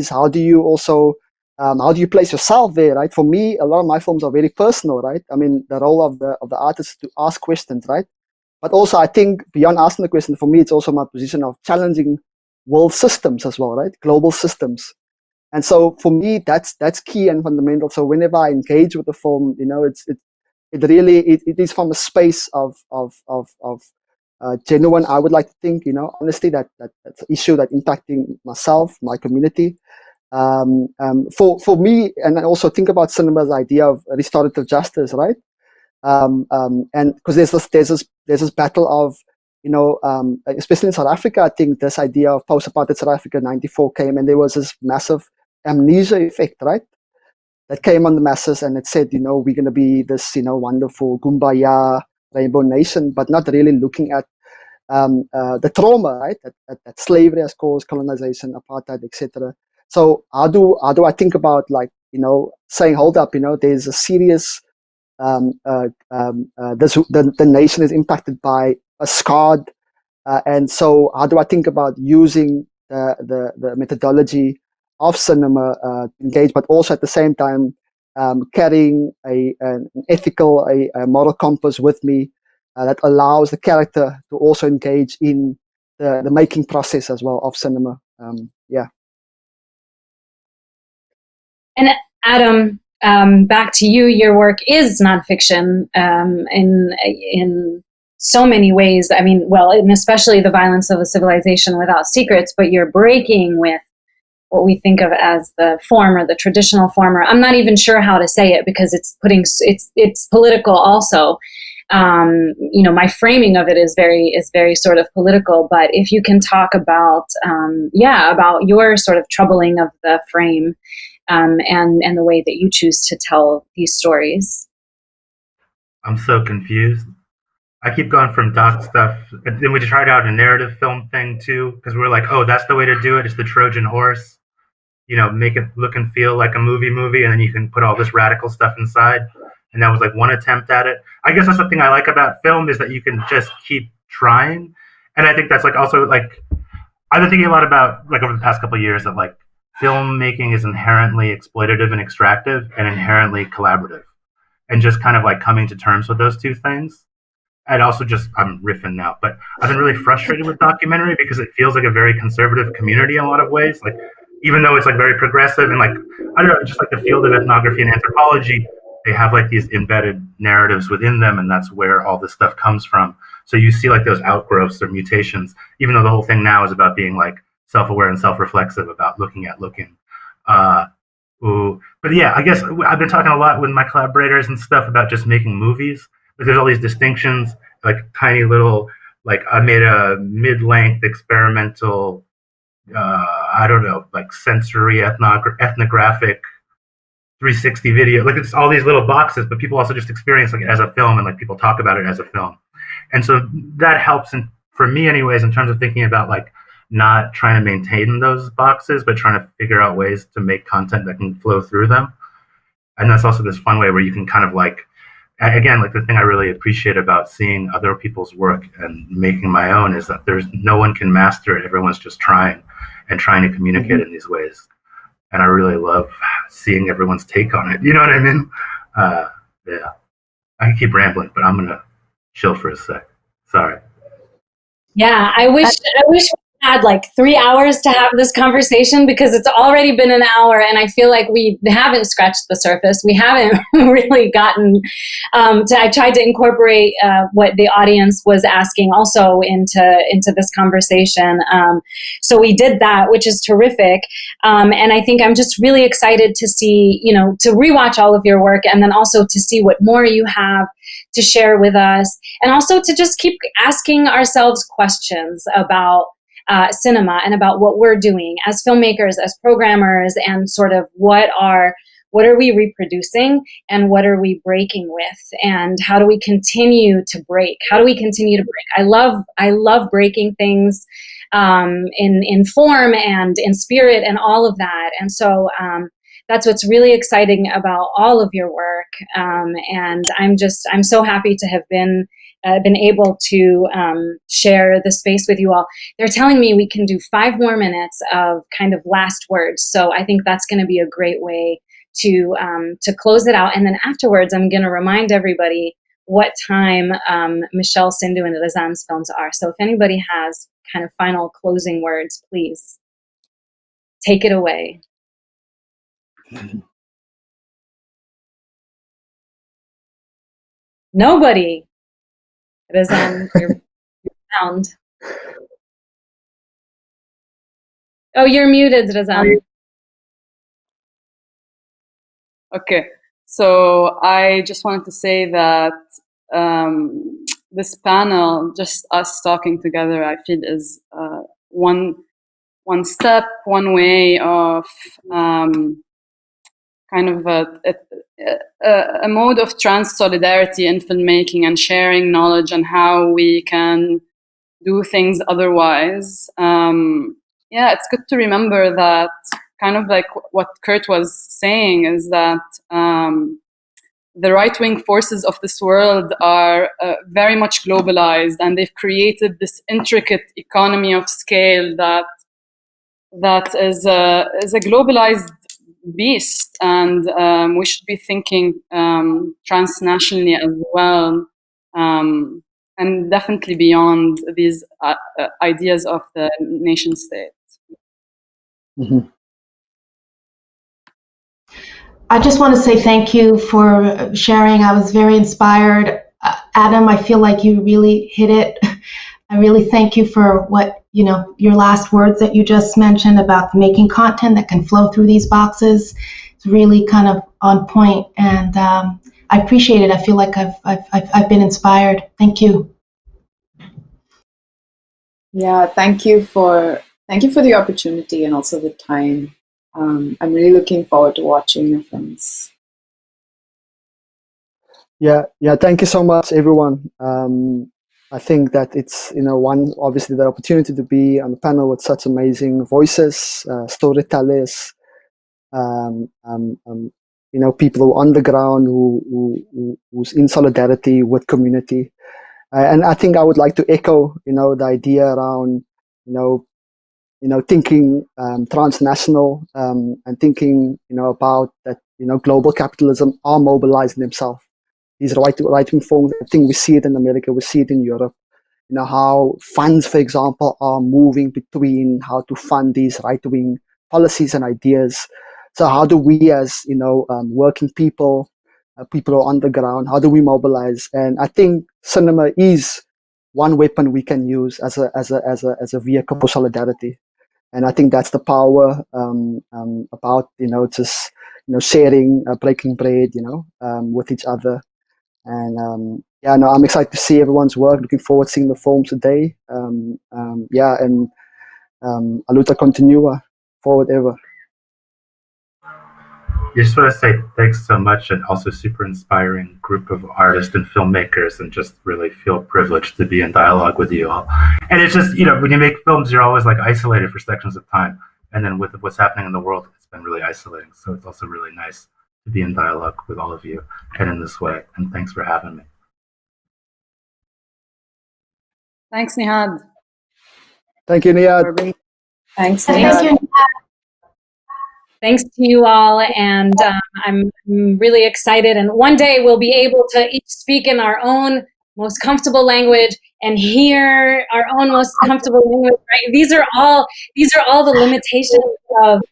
How do you also how do you place yourself there, right? For me, a lot of my films are very personal, right? I mean, the role of the artist is to ask questions, right? But also, I think beyond asking the question, for me, it's also my position of challenging world systems as well, right? Global systems. And so for me, that's key and fundamental. So whenever I engage with the film, it really is from a space of genuine, I would like to think, honestly, that's an issue that impacting myself, my community. For me, and I also think about cinema's idea of restorative justice, right? And because there's this battle of, especially in South Africa, I think this idea of post-apartheid South Africa '94 came, and there was this massive amnesia effect, right? That came on the masses, and it said, we're going to be this, wonderful Kumbaya rainbow nation, but not really looking at the trauma, right? That slavery has caused, colonization, apartheid, etc. So how do I think about, like, saying, hold up, there's a serious the nation is impacted by a scarred, and so how do I think about using the methodology of cinema to engage, but also at the same time carrying an ethical, a moral compass with me that allows the character to also engage in the making process as well of cinema. Yeah. And Adam, back to you. Your work is nonfiction in so many ways. I mean, well, and especially The Violence of a Civilization Without Secrets, but you're breaking with what we think of as the form or the traditional form, or I'm not even sure how to say it because it's political also. My framing of it is very sort of political, but if you can talk about about your sort of troubling of the frame and the way that you choose to tell these stories. I'm so confused. I keep going from doc stuff, and then we tried out a narrative film thing too, because we're like, oh, that's the way to do it. It's the Trojan horse. Make it look and feel like a movie, and then you can put all this radical stuff inside. And that was like one attempt at it. I guess that's the thing I like about film is that you can just keep trying. And I think that's like also like, I've been thinking a lot about like over the past couple of years that like filmmaking is inherently exploitative and extractive and inherently collaborative. And just kind of like coming to terms with those two things. And also just, I'm riffing now, but I've been really frustrated with documentary because it feels like a very conservative community in a lot of ways. Like, even though it's like very progressive and like, I don't know, just like the field of ethnography and anthropology, they have like these embedded narratives within them, and that's where all this stuff comes from. So you see like those outgrowths or mutations, even though the whole thing now is about being like self-aware and self-reflexive about looking. But yeah, I guess I've been talking a lot with my collaborators and stuff about just making movies. Like there's all these distinctions, like tiny little, like I made a mid-length experimental, like sensory ethnographic 360 video. Like it's all these little boxes, but people also just experience like it as a film, and like people talk about it as a film. And so that helps, for me anyways, in terms of thinking about like not trying to maintain those boxes, but trying to figure out ways to make content that can flow through them. And that's also this fun way where you can kind of like, again, like the thing I really appreciate about seeing other people's work and making my own is that there's no one can master it. Everyone's just trying to communicate in these ways. And I really love seeing everyone's take on it. You know what I mean? Yeah. I can keep rambling, but I'm going to chill for a sec. Sorry. Yeah, I wish we had like 3 hours to have this conversation because it's already been an hour and I feel like we haven't scratched the surface. We haven't really gotten I tried to incorporate what the audience was asking also into this conversation. So we did that, which is terrific. And I think I'm just really excited to see, to rewatch all of your work and then also to see what more you have to share with us, and also to just keep asking ourselves questions about cinema and about what we're doing as filmmakers, as programmers, and sort of what are we reproducing and what are we breaking with, and how do we continue to break? I love breaking things in form and in spirit and all of that. And so that's what's really exciting about all of your work. And I'm so happy to have been able to share the space with you all. They're telling me we can do 5 more minutes of kind of last words. So I think that's going to be a great way to close it out. And then afterwards, I'm going to remind everybody what time Michèle, Sindhu, and Razan's films are. So if anybody has kind of final closing words, please take it away. Nobody. Razan, you're sound. Oh, you're muted, Razan. Okay, so I just wanted to say that this panel, just us talking together, I feel is one step, one way of kind of a mode of trans solidarity in filmmaking and sharing knowledge and how we can do things otherwise. It's good to remember that kind of like what Kurt was saying is that the right-wing forces of this world are very much globalized, and they've created this intricate economy of scale that is a globalized beast, and we should be thinking transnationally as well, and definitely beyond these ideas of the nation state. Mm-hmm. I just want to say thank you for sharing. I was very inspired. Adam, I feel like you really hit it. I really thank you for what, your last words that you just mentioned about making content that can flow through these boxes. It's really kind of on point, and I appreciate it. I feel like I've been inspired. Thank you. Yeah, thank you for the opportunity and also the time. I'm really looking forward to watching your films. Yeah. Thank you so much, everyone. I think that it's obviously the opportunity to be on the panel with such amazing voices, storytellers, people who are on the ground, who's in solidarity with community. And I think I would like to echo, the idea around, thinking transnational, and thinking, about that, global capitalism are mobilizing themselves. These right-wing forms, I think we see it in America, we see it in Europe. How funds, for example, are moving between how to fund these right-wing policies and ideas. So how do we, as working people, people who are on the ground, how do we mobilize? And I think cinema is one weapon we can use as a vehicle for solidarity. And I think that's the power about just sharing, breaking bread, with each other. And I'm excited to see everyone's work. Looking forward to seeing the film today. And a luta continua, forward ever. I just want to say thanks so much, and also super inspiring group of artists and filmmakers, and just really feel privileged to be in dialogue with you all. And it's just, when you make films, you're always like isolated for sections of time. And then with what's happening in the world, it's been really isolating. So it's also really nice to be in dialogue with all of you and in this way. And thanks for having me. Thanks, Nehad. Thank you, Nehad. Thanks, Nehad. Thanks to you all, and I'm really excited. And one day we'll be able to each speak in our own most comfortable language and hear our own most comfortable language. Right? These are all the limitations of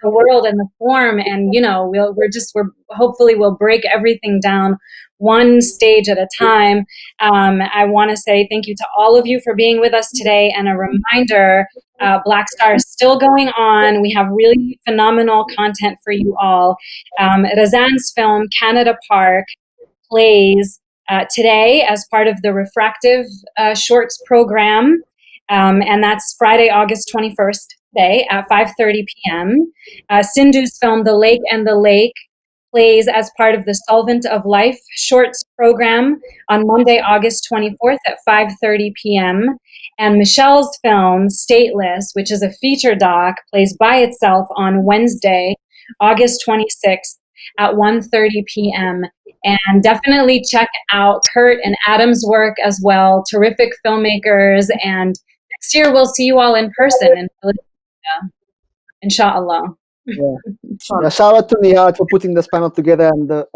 the world and the form. And we're hopefully we'll break everything down one stage at a time. I want to say thank you to all of you for being with us today, and a reminder, Black Star is still going on. We have really phenomenal content for you all. Razan's film, Canada Park, plays today as part of the Refractive Shorts program, and that's Friday, August 21st, today at 5:30 p.m. Sindhu's film, The Lake and the Lake, plays as part of the Solvent of Life Shorts program on Monday, August 24th at 5:30 p.m. And Michèle's film, Stateless, which is a feature doc, plays by itself on Wednesday, August 26th at 1:30 p.m. And definitely check out Kurt and Adam's work as well. Terrific filmmakers. And next year we'll see you all in person in Philadelphia, inshallah. Yeah. Shout out to Nehad for putting this panel together and the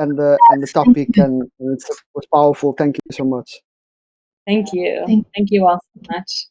topic, and it was powerful. Thank you so much. Thank you. Thank you all so much.